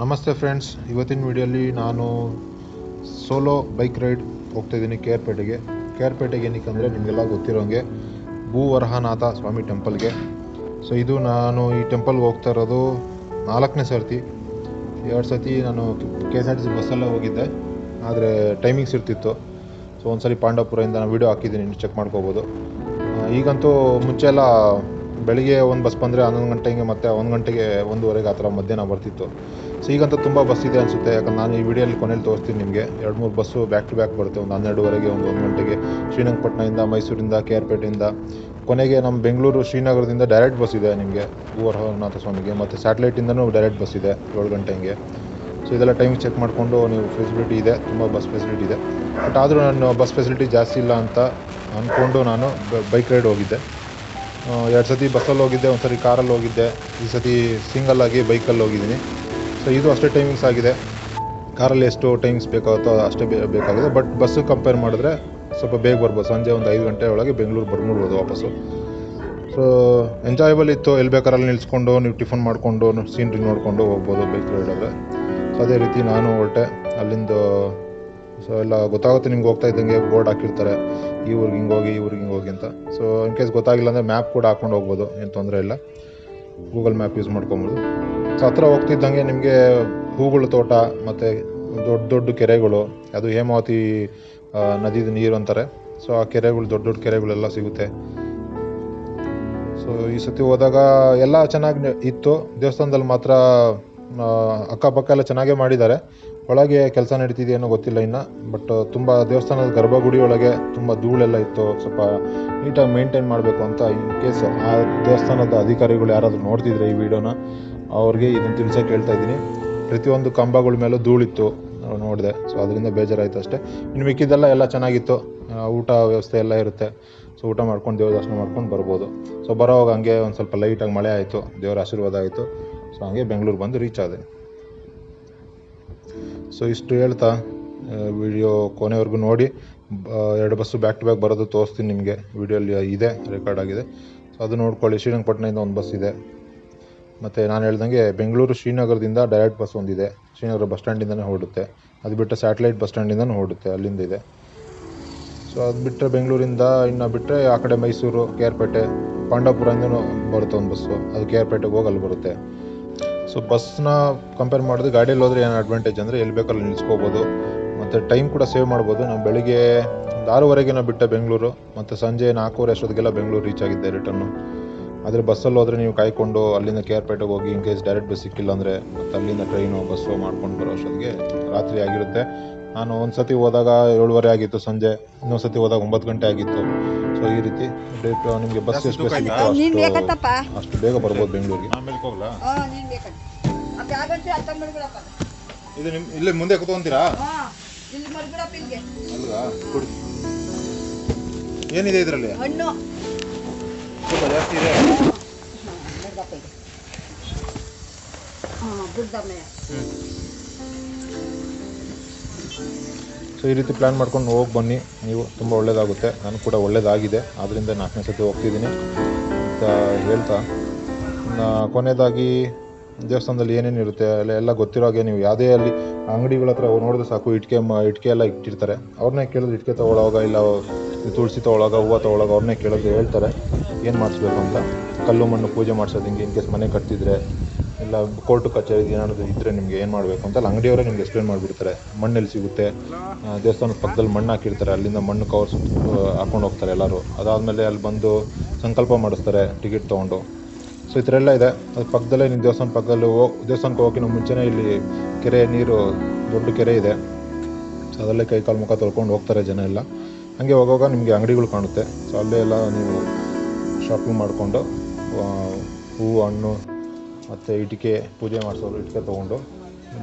ನಮಸ್ತೆ ಫ್ರೆಂಡ್ಸ್, ಇವತ್ತಿನ ವಿಡಿಯೋಲಿ ನಾನು ಸೋಲೋ ಬೈಕ್ ರೈಡ್ ಹೋಗ್ತಾಯಿದ್ದೀನಿ ಕೇರ್ಪೇಟೆಗೆ ಏನಕ್ಕೆ ನಿಮಗೆಲ್ಲ ಗೊತ್ತಿರೋಂಗೆ ಭೂವರಹನಾಥ ಸ್ವಾಮಿ ಟೆಂಪಲ್ಗೆ. ಸೊ ಇದು ನಾನು ಈ ಟೆಂಪಲ್ಗೆ ಹೋಗ್ತಾ ಇರೋದು 4ನೇ ಸರ್ತಿ. 2 ಸರ್ತಿ ನಾನು KSRTC ಬಸ್ಸಲ್ಲೇ ಹೋಗಿದ್ದೆ, ಆದರೆ ಟೈಮಿಂಗ್ಸ್ ಇರ್ತಿತ್ತು. ಸೊ ಒಂದ್ಸರಿ ಪಾಂಡವಪುರದಿಂದ ನಾನು ವೀಡಿಯೋ ಹಾಕಿದ್ದೀನಿ, ನೀವು ಚೆಕ್ ಮಾಡ್ಕೋಬೋದು. ಈಗಂತೂ ಮುಂಚೆ ಎಲ್ಲ ಬೆಳಿಗ್ಗೆ ಒಂದು ಬಸ್ ಬಂದರೆ 11 ಗಂಟೆಗೆ ಮತ್ತು 1 ಗಂಟೆಗೆ 1:15 ಆ ಥರ ಮಧ್ಯಾಹ್ನ ಬರ್ತಿತ್ತು. ಸೊ ಈಗಂತೂ ತುಂಬ ಬಸ್ ಇದೆ ಅನಿಸುತ್ತೆ, ಯಾಕಂದ್ರೆ ನಾನು ಈ ವಿಡಿಯೋಲಿ ಕೊನೆಯಲ್ಲಿ ತೋರಿಸ್ತೀನಿ ನಿಮಗೆ. 2-3 ಬಸ್ಸು ಬ್ಯಾಕ್ ಟು ಬ್ಯಾಕ್ ಬರುತ್ತೆ, ಒಂದು 12:30, ಒಂದು 1 ಗಂಟೆಗೆ ಶ್ರೀರಂಗಪಟ್ಟಣದಿಂದ, ಮೈಸೂರಿಂದ, ಕೇರ್ಪೇಟೆಯಿಂದ. ಕೊನೆಗೆ ನಮ್ಮ ಬೆಂಗಳೂರು ಶ್ರೀನಗರದಿಂದ ಡೈರೆಕ್ಟ್ ಬಸ್ ಇದೆ ನಿಮಗೆ ಭೂವರಹನಾಥ ಸ್ವಾಮಿಗೆ, ಮತ್ತು ಸ್ಯಾಟಲೈಟಿಂದನೂ ಡೈರೆಕ್ಟ್ ಬಸ್ ಇದೆ 7 ಗಂಟೆಗೆ. ಸೊ ಇದೆಲ್ಲ ಟೈಮಿಂಗ್ ಚೆಕ್ ಮಾಡಿಕೊಂಡು ನೀವು ಫೆಸಿಲಿಟಿ ಇದೆ, ತುಂಬ ಬಸ್ ಫೆಸಿಲಿಟಿ ಇದೆ. ಬಟ್ ಆದರೂ ನಾನು ಬಸ್ ಫೆಸಿಲಿಟಿ ಜಾಸ್ತಿ ಇಲ್ಲ ಅಂತ ಅಂದ್ಕೊಂಡು ನಾನು ಬೈಕ್ ರೈಡ್ ಹೋಗಿದ್ದೆ. 2 ಸತಿ ಬಸ್ಸಲ್ಲಿ ಹೋಗಿದ್ದೆ, ಒಂದು ಸರಿ ಕಾರಲ್ಲಿ ಹೋಗಿದ್ದೆ, ಈ ಸತಿ ಸಿಂಗಲ್ಲಾಗಿ ಬೈಕಲ್ಲಿ ಹೋಗಿದ್ದೀನಿ. ಸೊ ಇದು ಅಷ್ಟೇ ಟೈಮಿಂಗ್ಸ್ ಆಗಿದೆ. ಕಾರಲ್ಲಿ ಎಷ್ಟು ಟೈಮಿಂಗ್ಸ್ ಬೇಕಾಗುತ್ತೋ ಅಷ್ಟೇ ಬೇಕಾಗಿದೆ. ಬಟ್ ಬಸ್ಸು ಕಂಪೇರ್ ಮಾಡಿದ್ರೆ ಸ್ವಲ್ಪ ಬೇಗ ಬರ್ಬೋದು, ಸಂಜೆ ಒಂದು 5 ಗಂಟೆ ಒಳಗೆ ಬೆಂಗಳೂರು ಬರ್ಬೋದು ವಾಪಸ್ಸು. ಸೊ ಎಂಜಾಯಬಲ್ ಇತ್ತು, ಎಲ್ಲಿ ಬೇಕಾರಲ್ಲಿ ನಿಲ್ಲಿಸ್ಕೊಂಡು ನೀವು ಟಿಫನ್ ಮಾಡಿಕೊಂಡು ಸೀನ್ರಿ ನೋಡಿಕೊಂಡು ಹೋಗ್ಬೋದು ಬೈಕ್ ರೈಡಲ್ಲಿ. ಸೊ ಅದೇ ರೀತಿ ನಾನು ಹೊರಟೆ ಅಲ್ಲಿಂದ. ಸೊ ಎಲ್ಲ ಗೊತ್ತಾಗುತ್ತೆ ನಿಮ್ಗೆ, ಹೋಗ್ತಾ ಇದ್ದಂಗೆ ಬೋರ್ಡ್ ಹಾಕಿರ್ತಾರೆ, ಈ ಊರಿಗೆ ಹಿಂಗೋಗಿ ಈ ಊರಿಗೆ ಹಿಂಗೋಗಿ ಅಂತ. ಸೊ ಇನ್ ಕೇಸ್ ಗೊತ್ತಾಗಿಲ್ಲ ಅಂದರೆ ಮ್ಯಾಪ್ ಕೂಡ ಹಾಕ್ಕೊಂಡು ಹೋಗ್ಬೋದು, ಏನು ತೊಂದರೆ ಇಲ್ಲ. ಗೂಗಲ್ ಮ್ಯಾಪ್ ಯೂಸ್ ಮಾಡ್ಕೊಬೋದು. ಸೊ ಹತ್ರ ಹೋಗ್ತಿದ್ದಂಗೆ ನಿಮಗೆ ಹೂಗಳ ತೋಟ ಮತ್ತು ದೊಡ್ಡ ದೊಡ್ಡ ಕೆರೆಗಳು, ಅದು ಹೇಮಾವತಿ ನದಿದು ನೀರು ಅಂತಾರೆ. ಸೊ ಆ ಕೆರೆಗಳು, ದೊಡ್ಡ ದೊಡ್ಡ ಕೆರೆಗಳೆಲ್ಲ ಸಿಗುತ್ತೆ. ಸೊ ಈ ಸತಿ ಹೋದಾಗ ಎಲ್ಲ ಚೆನ್ನಾಗಿ ಇತ್ತು. ದೇವಸ್ಥಾನದಲ್ಲಿ ಮಾತ್ರ ಅಕ್ಕಪಕ್ಕ ಎಲ್ಲ ಚೆನ್ನಾಗೇ ಮಾಡಿದ್ದಾರೆ. ಒಳಗೆ ಕೆಲಸ ನಡೀತಿದೆಯೇನೋ ಗೊತ್ತಿಲ್ಲ ಇನ್ನು. ಬಟ್ ತುಂಬ ದೇವಸ್ಥಾನದ ಗರ್ಭಗುಡಿ ಒಳಗೆ ತುಂಬ ಧೂಳೆಲ್ಲ ಇತ್ತು. ಸ್ವಲ್ಪ ನೀಟಾಗಿ ಮೇಂಟೈನ್ ಮಾಡಬೇಕು ಅಂತ, ಇನ್ ಕೇಸ್ ಆ ದೇವಸ್ಥಾನದ ಅಧಿಕಾರಿಗಳು ಯಾರಾದರೂ ನೋಡ್ತಿದ್ರೆ ಈ ವಿಡಿಯೋನ, ಅವ್ರಿಗೆ ಇದನ್ನು ತಿಳ್ಸೋಕೆ ಹೇಳ್ತಾ ಇದ್ದೀನಿ. ಪ್ರತಿಯೊಂದು ಕಂಬಗಳ ಮೇಲೂ ಧೂಳಿತ್ತು, ನೋಡಿದೆ. ಸೊ ಅದರಿಂದ ಬೇಜಾರಾಯಿತು ಅಷ್ಟೇ. ಇನ್ನು ಮಿಕ್ಕಿದ್ದೆಲ್ಲ ಎಲ್ಲ ಚೆನ್ನಾಗಿತ್ತು. ಊಟ ವ್ಯವಸ್ಥೆ ಎಲ್ಲ ಇರುತ್ತೆ. ಸೊ ಊಟ ಮಾಡ್ಕೊಂಡು ದೇವ್ರ ದರ್ಶನ ಮಾಡ್ಕೊಂಡು ಬರ್ಬೋದು. ಸೊ ಬರೋವಾಗ ಹಂಗೆ ಒಂದು ಸ್ವಲ್ಪ ಲೈಟಾಗಿ ಮಳೆ ಆಯಿತು, ದೇವರ ಆಶೀರ್ವಾದ ಆಯಿತು. ಸೊ ಹಂಗೆ ಬೆಂಗಳೂರು ಬಂದು ರೀಚ್ ಆದೆ. ಸೊ ಇಷ್ಟು ಹೇಳ್ತಾ ವಿಡಿಯೋ ಕೊನೆವರೆಗೂ ನೋಡಿ. 2 ಬಸ್ಸು ಬ್ಯಾಕ್ ಟು ಬ್ಯಾಕ್ ಬರೋದು ತೋರಿಸ್ತೀನಿ ನಿಮಗೆ, ವಿಡಿಯೋಲಿ ಇದೆ, ರೆಕಾರ್ಡ್ ಆಗಿದೆ. ಸೊ ಅದು ನೋಡ್ಕೊಳ್ಳಿ. ಶ್ರೀರಂಗಪಟ್ಟಣದಿಂದ ಒಂದು ಬಸ್ ಇದೆ, ಮತ್ತು ನಾನು ಹೇಳ್ದಂಗೆ ಬೆಂಗಳೂರು ಶ್ರೀನಗರದಿಂದ ಡೈರೆಕ್ಟ್ ಬಸ್ ಒಂದಿದೆ. ಶ್ರೀನಗರ ಬಸ್ ಸ್ಟ್ಯಾಂಡಿಂದನೇ ಹೊರಡುತ್ತೆ. ಅದು ಬಿಟ್ಟರೆ ಸ್ಯಾಟಲೈಟ್ ಬಸ್ ಸ್ಟ್ಯಾಂಡಿಂದನೂ ಹೊರಡುತ್ತೆ, ಅಲ್ಲಿಂದ ಇದೆ. ಸೊ ಅದು ಬಿಟ್ಟರೆ ಬೆಂಗಳೂರಿಂದ ಇನ್ನು ಬಿಟ್ಟರೆ ಆ ಕಡೆ ಮೈಸೂರು, ಕೇರ್ಪೇಟೆ, ಪಾಂಡವಪುರದಿಂದನೂ ಬರುತ್ತೆ ಒಂದು ಬಸ್ಸು, ಅದು ಕೇರ್ಪೇಟೆಗೆ ಹೋಗಿ ಅಲ್ಲಿ ಬರುತ್ತೆ. ಸೊ ಬಸ್ನ ಕಂಪೇರ್ ಮಾಡಿದ್ರೆ ಗಾಡಿಯಲ್ಲಿ ಹೋದರೆ ಏನು ಅಡ್ವಾಂಟೇಜ್ ಅಂದರೆ ಎಲ್ಲಿ ಬೇಕಲ್ಲಿ ನಿಲ್ಲಿಸ್ಕೋಬೋದು, ಮತ್ತು ಟೈಮ್ ಕೂಡ ಸೇವ್ ಮಾಡ್ಬೋದು. ನಾವು ಬೆಳಿಗ್ಗೆ 6:30 ಬಿಟ್ಟೆ ಬೆಂಗಳೂರು, ಮತ್ತು ಸಂಜೆ 4:15 ಅಷ್ಟೊತ್ತಿಗೆಲ್ಲ ಬೆಂಗಳೂರು ರೀಚ್ ಆಗಿದ್ದೆ ರಿಟರ್ನು. ಆದರೆ ಬಸ್ಸಲ್ಲಿ ಹೋದರೆ ನೀವು ಕಾಯ್ಕೊಂಡು ಅಲ್ಲಿಂದ ಕೇರ್ಪೇಟೆಗೆ ಹೋಗಿ, ಇನ್ ಕೇಸ್ ಡೈರೆಕ್ಟ್ ಬಸ್ ಸಿಕ್ಕಿಲ್ಲ ಅಂದರೆ ಮತ್ತು ಅಲ್ಲಿಂದ ಟ್ರೈನು ಬಸ್ಸು ಮಾಡ್ಕೊಂಡು ಬರೋ ಅಷ್ಟೊತ್ತಿಗೆ ರಾತ್ರಿ ಆಗಿರುತ್ತೆ. ನಾನು ಒಂದು ಸತಿ ಹೋದಾಗ 7:30 ಆಗಿತ್ತು ಸಂಜೆ, ಇನ್ನೊಂದು ಸತಿ ಹೋದಾಗ 9 ಗಂಟೆ ಆಗಿತ್ತು. ಸೊ ಈ ರೀತಿ ನಿಮಗೆ ಬಸ್ ಎಷ್ಟು ಅಷ್ಟು ಬೇಗ ಬರ್ಬೋದು ಬೆಂಗಳೂರಿಗೆ. ಇದು ನಿಮ್ಮ ಇಲ್ಲೇ ಮುಂದೆ ಕೂತ್ಕೊಂತೀರಾ? ಅಲ್ವಾ, ಕೊಡಿ. ಏನಿದೆ ಇದರಲ್ಲಿ? ಸ್ವಲ್ಪ ಜಾಸ್ತಿ ಇದೆ. ಸೊ ಈ ರೀತಿ ಪ್ಲ್ಯಾನ್ ಮಾಡ್ಕೊಂಡು ಹೋಗಿ ಬನ್ನಿ ನೀವು, ತುಂಬ ಒಳ್ಳೆಯದಾಗುತ್ತೆ. ನಾನು ಕೂಡ ಒಳ್ಳೆಯದಾಗಿದೆ, ಆದ್ದರಿಂದ 4ನೇ ಸತಿ ಹೋಗ್ತಿದ್ದೀನಿ ಅಂತ ಹೇಳ್ತಾ, ಕೊನೆಯದಾಗಿ ದೇವಸ್ಥಾನದಲ್ಲಿ ಏನೇನು ಇರುತ್ತೆ ಎಲ್ಲ ಗೊತ್ತಿರೋ ಹಾಗೆ ನೀವು ಯಾವುದೇ ಅಲ್ಲಿ ಅಂಗಡಿಗಳ ಹತ್ರ ನೋಡಿದ್ರೆ ಸಾಕು, ಇಟ್ಕೆ ಎಲ್ಲ ಇಟ್ಟಿರ್ತಾರೆ. ಅವ್ರನ್ನೇ ಕೇಳಿದ್ರೆ ಇಟ್ಕೆ ತೊಗೊಳೋವಾಗ, ಇಲ್ಲ ತುಳಸಿ ತೊಗೊಳೋವಾಗ, ಹೂವು ತೊಗೊಳೋವಾಗ ಅವ್ರನ್ನೇ ಕೇಳಿದ್ರೆ ಹೇಳ್ತಾರೆ ಏನು ಮಾಡಿಸ್ಬೇಕು ಅಂತ. ಕಲ್ಲು ಮಣ್ಣು ಪೂಜೆ ಮಾಡಿಸೋದು, ಹಿಂಗೆ ಇನ್ ಕೇಸ್ ಮನೆ ಕಟ್ತಿದ್ರೆ, ಇಲ್ಲ ಕೋರ್ಟು ಕಚೇರಿ ಏನಾದರೂ ಇದ್ದರೆ ನಿಮಗೆ ಏನು ಮಾಡಬೇಕು ಅಂತ ಅಂಗಡಿಯವರೇ ನಿಮ್ಗೆ ಎಕ್ಸ್ಪ್ಲೇನ್ ಮಾಡಿಬಿಡ್ತಾರೆ. ಮಣ್ಣೆಲ್ಲಿ ಸಿಗುತ್ತೆ, ದೇವಸ್ಥಾನದ ಪಕ್ಕದಲ್ಲಿ ಮಣ್ಣು ಹಾಕಿರ್ತಾರೆ, ಅಲ್ಲಿಂದ ಮಣ್ಣು ಕವರ್ಸ್ ಹಾಕ್ಕೊಂಡು ಹೋಗ್ತಾರೆ ಎಲ್ಲರೂ. ಅದಾದಮೇಲೆ ಅಲ್ಲಿ ಬಂದು ಸಂಕಲ್ಪ ಮಾಡಿಸ್ತಾರೆ ಟಿಕೆಟ್ ತೊಗೊಂಡು. ಸೊ ಈ ಥರ ಎಲ್ಲ ಇದೆ. ಅದು ಪಕ್ಕದಲ್ಲೇ ನಿಮ್ಮ ದೇವಸ್ಥಾನ ಪಕ್ಕದಲ್ಲಿ ದೇವಸ್ಥಾನಕ್ಕೆ ಹೋಗೋಕ್ಕಿಂತ ಮುಂಚೆನೇ ಇಲ್ಲಿ ಕೆರೆ ನೀರು, ದೊಡ್ಡ ಕೆರೆ ಇದೆ. ಸೊ ಅದರಲ್ಲೇ ಕೈ ಕಾಲು ಮುಖ ತೊಳ್ಕೊಂಡು ಹೋಗ್ತಾರೆ ಜನ ಎಲ್ಲ. ಹಾಗೆ ಹೋಗುವಾಗ ನಿಮಗೆ ಅಂಗಡಿಗಳು ಕಾಣುತ್ತೆ. ಸೊ ಅಲ್ಲೇ ಎಲ್ಲ ನೀವು ಶಾಪಿಂಗ್ ಮಾಡಿಕೊಂಡು ಹೂವು, ಹಣ್ಣು ಮತ್ತು ಇಟಿಕೆ, ಪೂಜೆ ಮಾಡಿಸೋರು ಇಟಿಕೆ ತೊಗೊಂಡು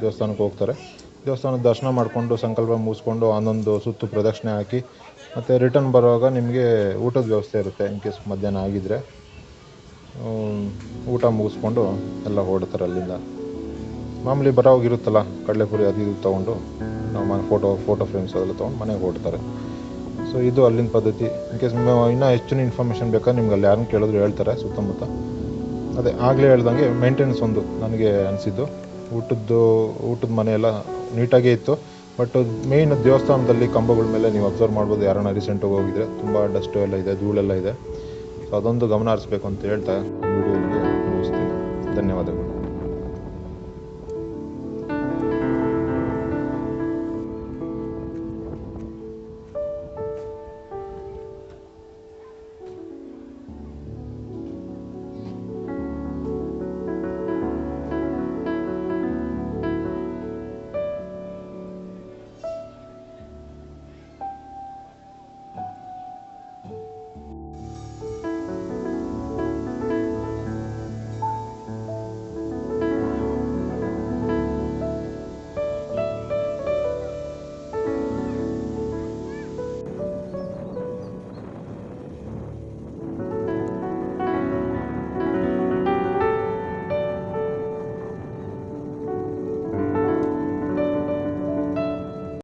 ದೇವಸ್ಥಾನಕ್ಕೆ ಹೋಗ್ತಾರೆ. ದೇವಸ್ಥಾನದ ದರ್ಶನ ಮಾಡಿಕೊಂಡು ಸಂಕಲ್ಪ ಮುಗಿಸ್ಕೊಂಡು ಒಂದೊಂದು ಸುತ್ತು ಪ್ರದಕ್ಷಿಣೆ ಹಾಕಿ, ಮತ್ತು ರಿಟರ್ನ್ ಬರುವಾಗ ನಿಮಗೆ ಊಟದ ವ್ಯವಸ್ಥೆ ಇರುತ್ತೆ. ಇನ್ ಕೇಸ್ ಮಧ್ಯಾಹ್ನ ಆಗಿದ್ದರೆ ಊಟ ಮುಗಿಸ್ಕೊಂಡು ಎಲ್ಲ ಹೊರಡ್ತಾರೆ ಅಲ್ಲಿಂದ. ಮಾಮೂಲಿ ಬರೋವಾಗಿರುತ್ತಲ್ಲ, ಕಡಲೆಪುರಿ ಅದು ಇದು ತೊಗೊಂಡು ನಾವು ಫೋಟೋ ಫ್ರೇಮ್ಸ್ ಅದೆಲ್ಲ ತೊಗೊಂಡು ಮನೆಗೆ ಹೊರಡ್ತಾರೆ. ಸೊ ಇದು ಅಲ್ಲಿನ ಪದ್ಧತಿ. ಇನ್ ಕೇಸ್ ಇನ್ನೂ ಹೆಚ್ಚಿನ ಇನ್ಫಾರ್ಮೇಷನ್ ಬೇಕಾದ್ರೆ ನಿಮ್ಗೆ ಅಲ್ಲಿ ಯಾರನ್ನು ಕೇಳಿದ್ರು ಹೇಳ್ತಾರೆ ಸುತ್ತಮುತ್ತ. ಅದೇ ಆಗಲೇ ಹೇಳ್ದಂಗೆ ಮೇಂಟೆನೆನ್ಸ್ ಒಂದು ನನಗೆ ಅನಿಸಿದ್ದು. ಊಟದ ಮನೆ ಎಲ್ಲ ನೀಟಾಗೇ ಇತ್ತು. ಬಟ್ ಮೇಯ್ನ್ ದೇವಸ್ಥಾನದಲ್ಲಿ ಕಂಬಗಳ ಮೇಲೆ ನೀವು ಅಬ್ಸರ್ವ್ ಮಾಡ್ಬೋದು, ಯಾರನ್ನ ರೀಸೆಂಟಾಗಿ ಹೋಗಿದ್ರೆ ತುಂಬ ಡಸ್ಟು ಎಲ್ಲ ಇದೆ, ಧೂಳೆಲ್ಲ ಇದೆ. ಸೊ ಅದೊಂದು ಗಮನ ಹರಿಸ್ಬೇಕು ಅಂತ ಹೇಳ್ತಾ ವಿಡಿಯೋಗೆ ಮುಗಿಸ್ತೀನಿ. ಧನ್ಯವಾದಗಳು.